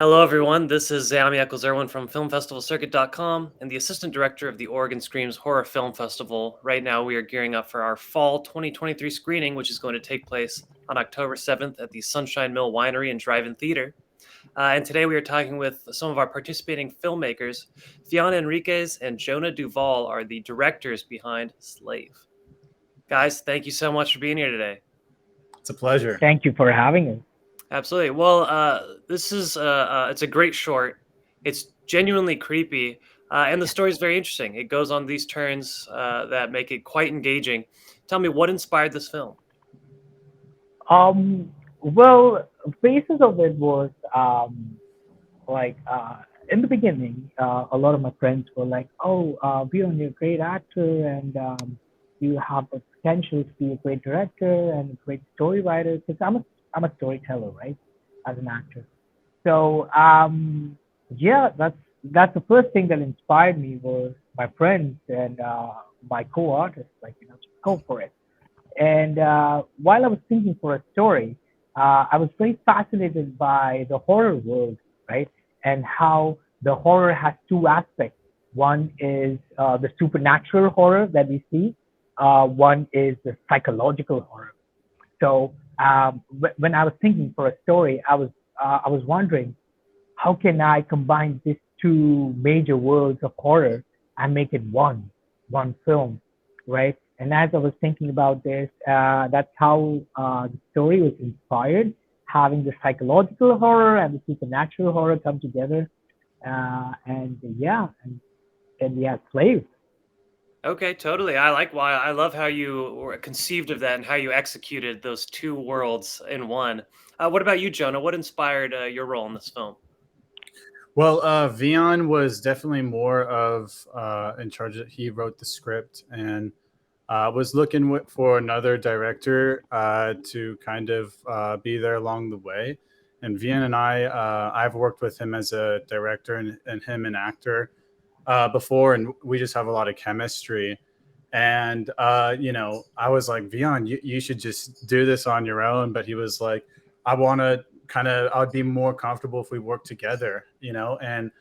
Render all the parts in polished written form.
Hello, everyone. This is Zami Eccles-Irwin from FilmFestivalCircuit.com and the Assistant Director of the Oregon Screams Horror Film Festival. Right now, we are gearing up for our Fall 2023 screening, which is going to take place on October 7th at the Sunshine Mill Winery and Drive-In Theater. And today we are talking with some of our participating filmmakers. Veon Henriques and Jonah Duvall are the directors behind Slave. Guys, thank you so much for being here today. It's a pleasure. Thank you for having us. Absolutely. Well, this is it's a great short. It's genuinely creepy, and the story is very interesting. It goes on these turns that make it quite engaging. Tell me, what inspired this film? Well, basis of it was like in the beginning, a lot of my friends were like, "Oh, Bjorn, you're a great actor, and you have the potential to be a great director and a great story writer." Because I'm a storyteller, right, as an actor. So yeah, that's the first thing that inspired me was my friends and my co-artists, like just go for it. And while I was thinking for a story, I was very fascinated by the horror world, right? And how the horror has two aspects. One is the supernatural horror that we see. One is the psychological horror. So when I was thinking for a story, I was wondering how can I combine these two major worlds of horror and make it one film, right? And as I was thinking about this, that's how the story was inspired, having the psychological horror and the supernatural horror come together, and yeah, and we have slaves. Okay, totally. I like why I love how you conceived of that and how you executed those two worlds in one. What about you, Jonah? What inspired your role in this film? Well, Veon was definitely more of in charge. He wrote the script and was looking for another director to kind of be there along the way. And Veon and I've worked with him as a director and him an actor before, and we just have a lot of chemistry. And I was like, Veon, you should just do this on your own. But he was like, I want to I'd be more comfortable if we work together, and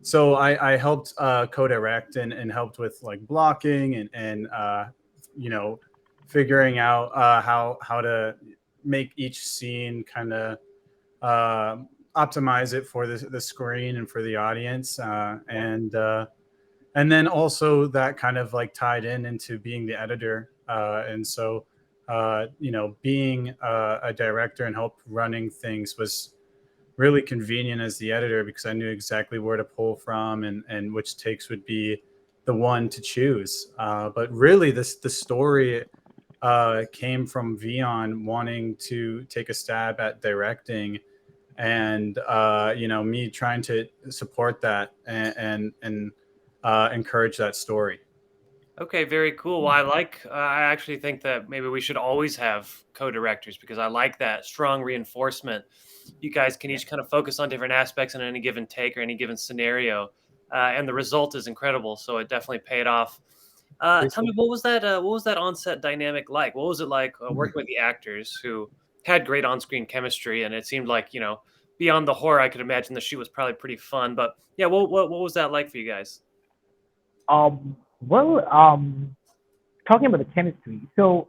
so I helped co-direct and helped with like blocking and you know figuring out how to make each scene kind of uh, optimize it for the screen and for the audience, and then also that kind of like tied into being the editor, and so being a director and help running things was really convenient as the editor because I knew exactly where to pull from and which takes would be the one to choose. But really, the story came from Veon wanting to take a stab at directing, and me trying to support that and encourage that story. Okay, very cool. Well, I actually think that maybe we should always have co-directors because I like that strong reinforcement. You guys can each kind of focus on different aspects in any given take or any given scenario, and the result is incredible. So it definitely paid off. Tell me, what was that on-set dynamic like? What was it like working with the actors who had great on-screen chemistry? And it seemed like, beyond the horror, I could imagine the shoot was probably pretty fun. But yeah, what was that like for you guys? Well, talking about the chemistry. So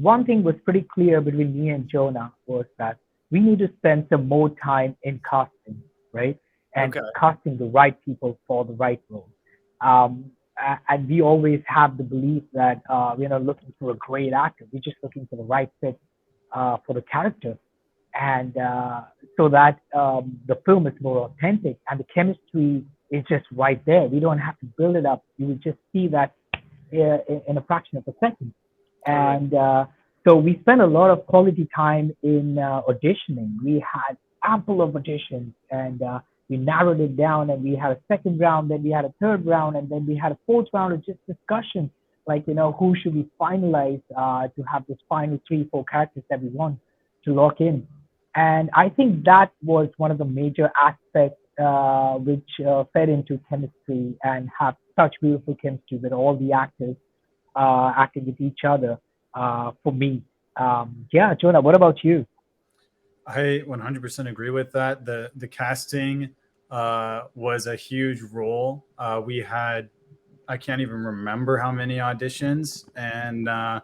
one thing was pretty clear between me and Jonah was that we need to spend some more time in casting, right? And Okay. casting the right people for the right role. And we always have the belief that we're not looking for a great actor. We're just looking for the right fit for the character. And so that the film is more authentic and the chemistry is just right there. We don't have to build it up. You would just see that in a fraction of a second. Totally. And so we spent a lot of quality time in auditioning. We had ample of auditions and we narrowed it down and we had a second round, then we had a third round, and then we had a fourth round of just discussion. Like, who should we finalize to have this final three, four characters that we want to lock in. And I think that was one of the major aspects which fed into chemistry and have such beautiful chemistry with all the actors acting with each other for me. Yeah, Jonah, what about you? I 100% agree with that. The casting was a huge role. We had, I can't even remember how many auditions, and you know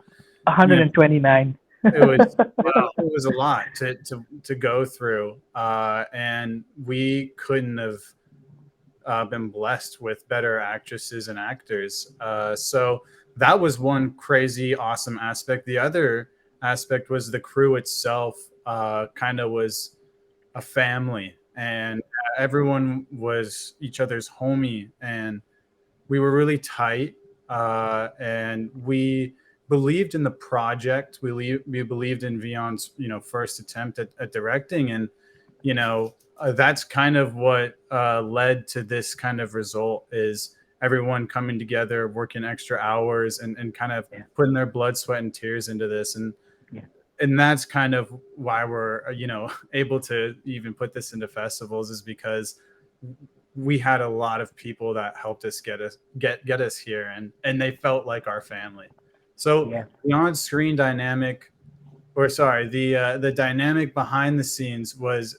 129. it was Wow. it was a lot to go through, and we couldn't have been blessed with better actresses and actors. So that was one crazy awesome aspect. The other aspect was the crew itself. Kind of was a family, and everyone was each other's homie, and we were really tight, and we believed in the project. We believed in Veon's first attempt at directing, and that's kind of what led to this kind of result is everyone coming together, working extra hours, and kind of Yeah, putting their blood, sweat, and tears into this, yeah, and that's kind of why we're able to even put this into festivals, is because we had a lot of people that helped us get us here, and they felt like our family. So yeah, the on-screen dynamic, or sorry, the dynamic behind the scenes was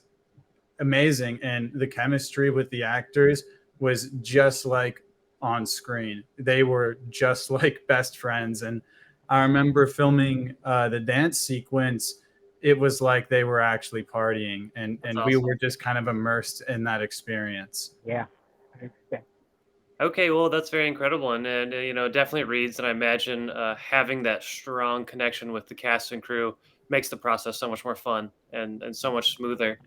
amazing, and the chemistry with the actors was just like on screen. They were just like best friends, and I remember filming the dance sequence. It was like they were actually partying, and That's we awesome. were just kind of immersed in that experience. yeah. 100%. Okay, well, that's very incredible, and definitely reads. And I imagine having that strong connection with the cast and crew makes the process so much more fun and so much smoother.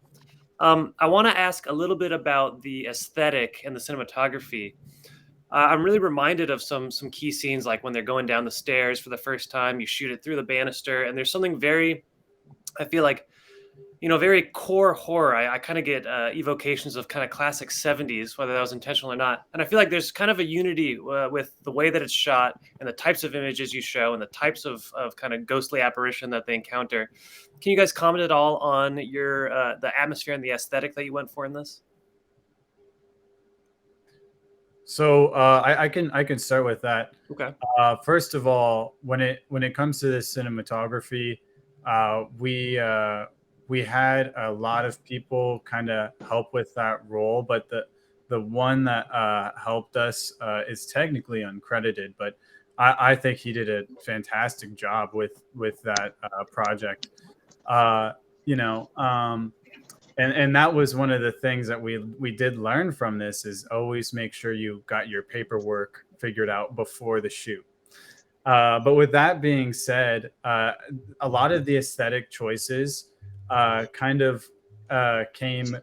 I want to ask a little bit about the aesthetic and the cinematography. I'm really reminded of some key scenes, like when they're going down the stairs for the first time. You shoot it through the banister, and there's something very, I feel like, very core horror. I kind of get evocations of kind of classic 70s, whether that was intentional or not. And I feel like there's kind of a unity with the way that it's shot and the types of images you show and the types of kind of ghostly apparition that they encounter. Can you guys comment at all on your the atmosphere and the aesthetic that you went for in this? So I can start with that. Okay. First of all, when it comes to the cinematography, we had a lot of people kind of help with that role, but the one that helped us is technically uncredited, but I think he did a fantastic job with that project. Uh, you know, and that was one of the things that we did learn from this, is always make sure you got your paperwork figured out before the shoot. But with that being said, a lot of the aesthetic choices kind of came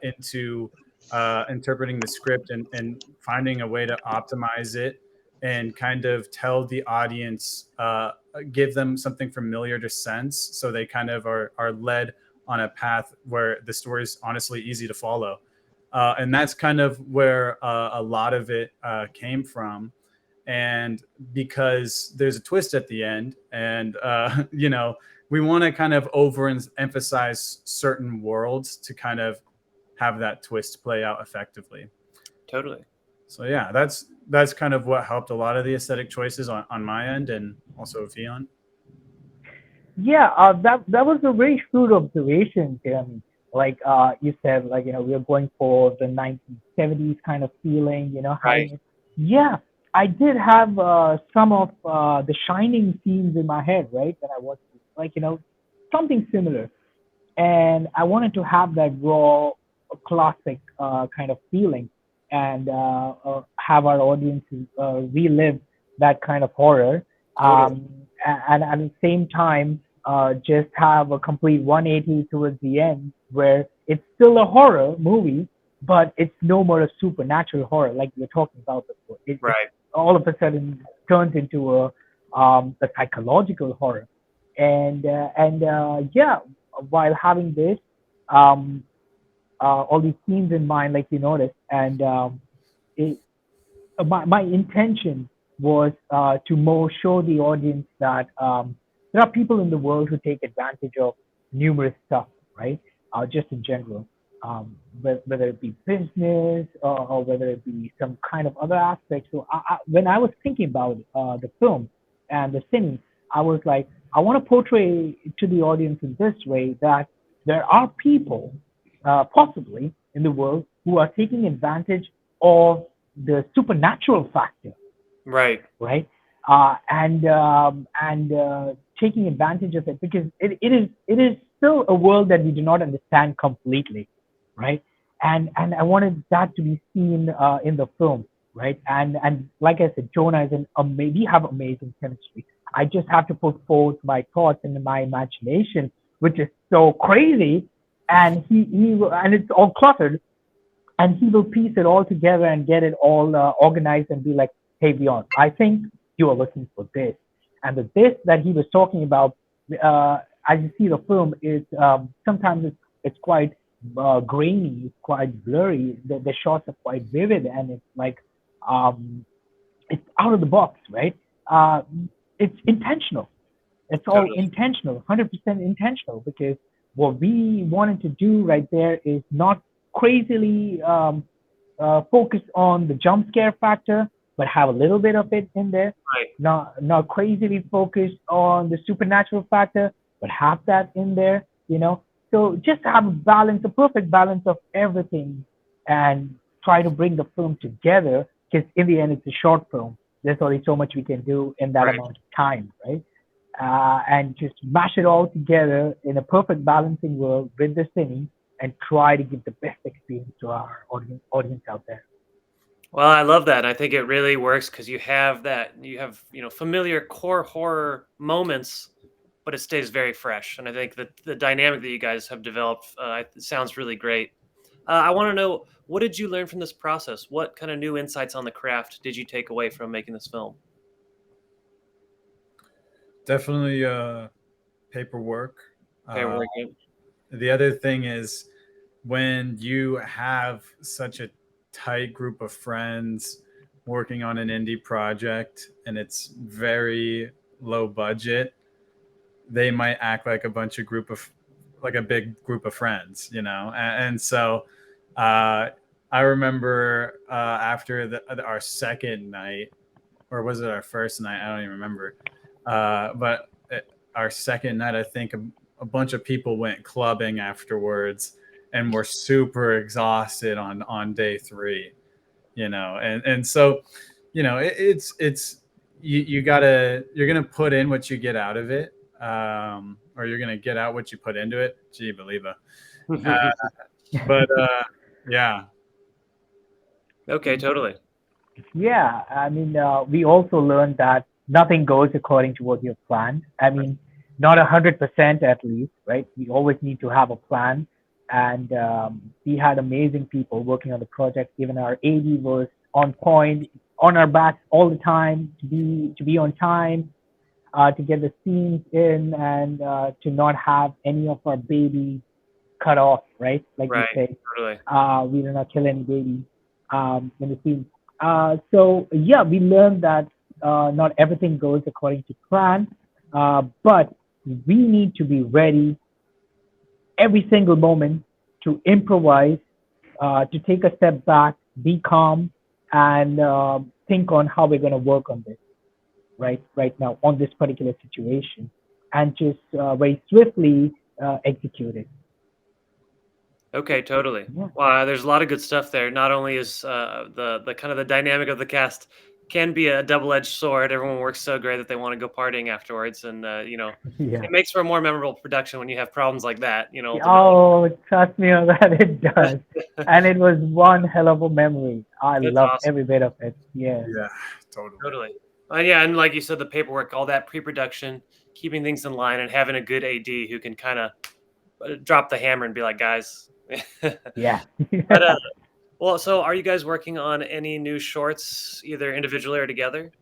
into interpreting the script, and finding a way to optimize it and kind of tell the audience, give them something familiar to sense, so they kind of are led on a path where the story is honestly easy to follow. And that's kind of where a lot of it came from. And because there's a twist at the end, and we want to kind of overemphasize certain worlds to kind of have that twist play out effectively. Totally. So yeah, that's kind of what helped a lot of the aesthetic choices on my end, and also Vion. Yeah, that was a very shrewd observation, Jeremy. Like you said, like we are going for the 1970s kind of feeling, Right. having it. Yeah, I did have some of the Shining scenes in my head, right? That I was like, something similar, and I wanted to have that raw, classic kind of feeling, and have our audiences relive that kind of horror, Totally. um, and at the same time, just have a complete 180 towards the end, where it's still a horror movie, but it's no more a supernatural horror like we were talking about before. It Right. all of a sudden turns into a psychological horror, and yeah, while having this, um, all these themes in mind, like you noticed, and it, my intention was to more show the audience that there are people in the world who take advantage of numerous stuff, right? Just in general, whether it be business, or whether it be some kind of other aspect. So when I was thinking about the film and the scene, I was like, I want to portray to the audience in this way that there are people, possibly in the world, who are taking advantage of the supernatural factor, Right. right? And taking advantage of it, because it is still a world that we do not understand completely, right? And I wanted that to be seen in the film, right? And like I said, Jonah is we have amazing chemistry. I just have to put forth my thoughts and my imagination, which is so crazy, and and it's all cluttered, and he will piece it all together and get it all organized and be like, "Hey, Beyond, I think you are looking for this," and the this that he was talking about, as you see the film, is sometimes it's quite grainy, it's quite blurry. The shots are quite vivid, and it's like um, it's out of the box, right? Uh, it's intentional. It's all Totally. intentional, 100% intentional, because what we wanted to do right there is not crazily focus on the jump scare factor, but have a little bit of it in there. Right. Not crazily focused on the supernatural factor, but have that in there. So just have a balance, a perfect balance of everything, and try to bring the film together. Because in the end, it's a short film. There's only so much we can do in that Right. amount of time, right? And just mash it all together in a perfect balancing world with the cine, and try to give the best experience to our audience out there. Well, I love that. I think it really works because you have familiar core horror moments, but it stays very fresh. And I think that the dynamic that you guys have developed sounds really great. I want to know, what did you learn from this process? What kind of new insights on the craft did you take away from making this film? Definitely paperwork. Uh, Paperwork. the other thing is when you have such a tight group of friends working on an indie project and it's very low budget, they might act like a bunch of group of like a big group of friends, and so uh, I remember after our second night, or was it our first night? I don't even remember. But our second night, I think a bunch of people went clubbing afterwards and were super exhausted on day three, and so, it's you're gonna put in what you get out of it, or you're gonna get out what you put into it. Gee, believer. Uh, but yeah, Okay, totally. Yeah, I mean, we also learned that nothing goes according to what you've planned. I mean, not 100% at least, right? We always need to have a plan, and we had amazing people working on the project. Even our AD was on point, on our backs all the time to be on time, to get the scenes in, and to not have any of our babies cut off, right? Like we Right. say, Totally. we do not kill any babies in the scene. So yeah, we learned that not everything goes according to plan, but we need to be ready every single moment to improvise, to take a step back, be calm, and think on how we're going to work on this right now on this particular situation, and just very swiftly execute it. Okay, totally. Yeah. Well, there's a lot of good stuff there. Not only is the kind of the dynamic of the cast can be a double-edged sword. Everyone works so great that they want to go partying afterwards, and Yeah. it makes for a more memorable production when you have problems like that. Ultimately. Oh, trust me on that, it does. And it was one hell of a memory. I That's loved awesome. every bit of it. Yeah. yeah, totally. Totally. Yeah, and like you said, the paperwork, all that pre-production, keeping things in line, and having a good AD who can kind of drop the hammer and be like, guys. Yeah. But well, so are you guys working on any new shorts, either individually or together?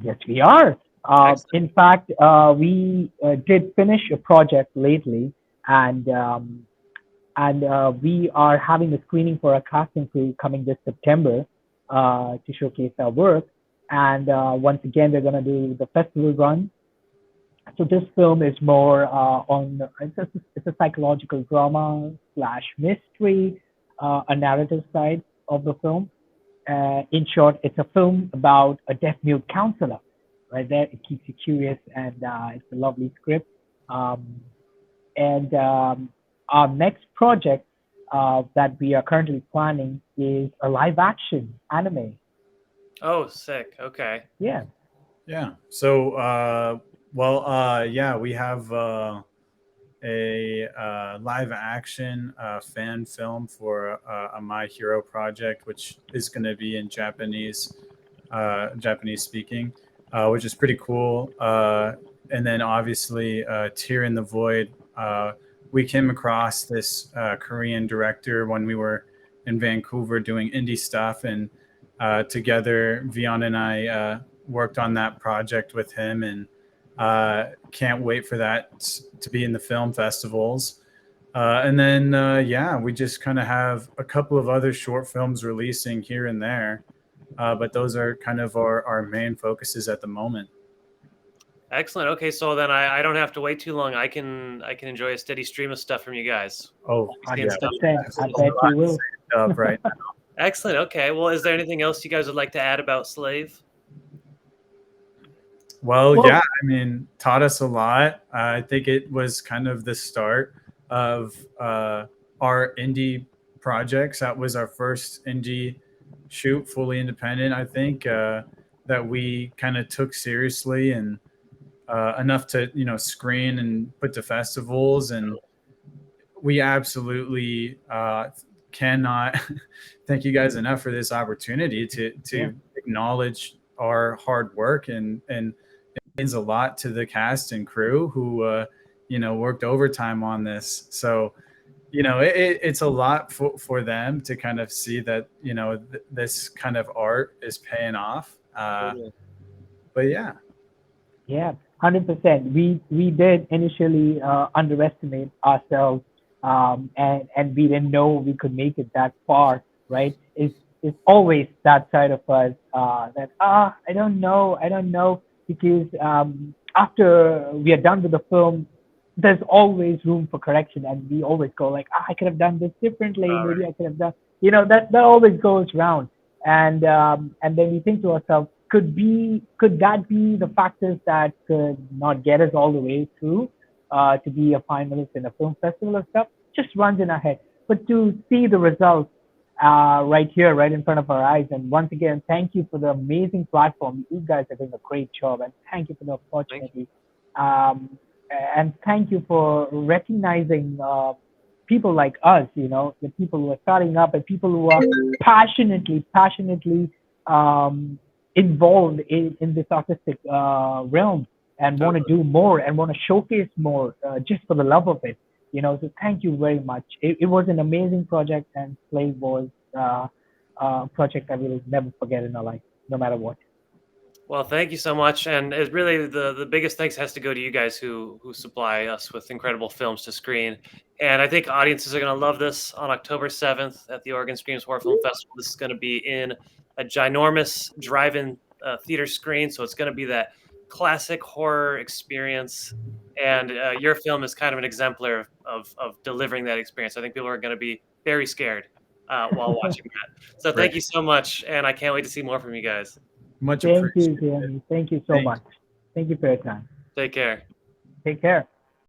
Yes, we are. Excellent. In fact, we did finish a project lately, and we are having a screening for a casting crew coming this September to showcase our work. And once again, they're going to do the festival run. So this film is more on it's a psychological drama slash mystery, a narrative side of the film. In short, it's a film about a deaf mute counselor. Right there, it keeps you curious, and it's a lovely script. Um, And our next project that we are currently planning is a live action anime. Oh, sick. Okay. Yeah. Yeah. So, yeah, we have a live action fan film for a My Hero project, which is going to be in Japanese speaking, which is pretty cool. And then obviously, Tear in the Void. We came across this Korean director when we were in Vancouver doing indie stuff, and together, Veon and I worked on that project with him, and can't wait for that to be in the film festivals. And then, yeah, we just kind of have a couple of other short films releasing here and there. But those are kind of our main focuses at the moment. Excellent. Okay, so then I don't have to wait too long. I can enjoy a steady stream of stuff from you guys. Oh, I'll be seeing yeah. 100%. stuff. I bet you will. Up right now. Excellent. Okay. Well, is there anything else you guys would like to add about Slave? Well, Well, yeah, I mean, taught us a lot. I think it was kind of the start of our indie projects. That was our first indie shoot, fully independent. I think that we kind of took seriously and enough to screen and put to festivals, and we absolutely cannot thank you guys enough for this opportunity to yeah. acknowledge our hard work, and it means a lot to the cast and crew who worked overtime on this. So it's a lot for them to kind of see that this kind of art is paying off. But yeah. Yeah, 100%. We did initially underestimate ourselves, and we didn't know we could make it that far, right? It's always that side of us that I don't know, because after we are done with the film, there's always room for correction, and we always go like, I could have done this differently. All Maybe right. I could have done, that always goes round, and then we think to ourselves, could that be the factors that could not get us all the way through to be a finalist in a film festival or stuff? Just runs in our head. But to see the results right here, right in front of our eyes, and once again, thank you for the amazing platform. You guys are doing a great job, and thank you for the Thank you. opportunity. Um, and thank you for recognizing people like us, the people who are starting up and people who are passionately um, involved in this artistic realm and want to Totally. do more and want to showcase more just for the love of it. So thank you very much. It was an amazing project, and Slave was a project I will never forget in our life, no matter what. Well, thank you so much, and it's really the biggest thanks has to go to you guys who supply us with incredible films to screen. And I think audiences are going to love this on October 7th at the Oregon Screams Horror Film Festival. This is going to be in a ginormous drive-in theater screen, so it's going to be that classic horror experience. And your film is kind of an exemplar of delivering that experience. I think people are going to be very scared while watching that. So Great. thank you so much, and I can't wait to see more from you guys. Much Thank you, appreciated. Jamie. Thank you so Thank much. Thank you for your time. Take care. Take care.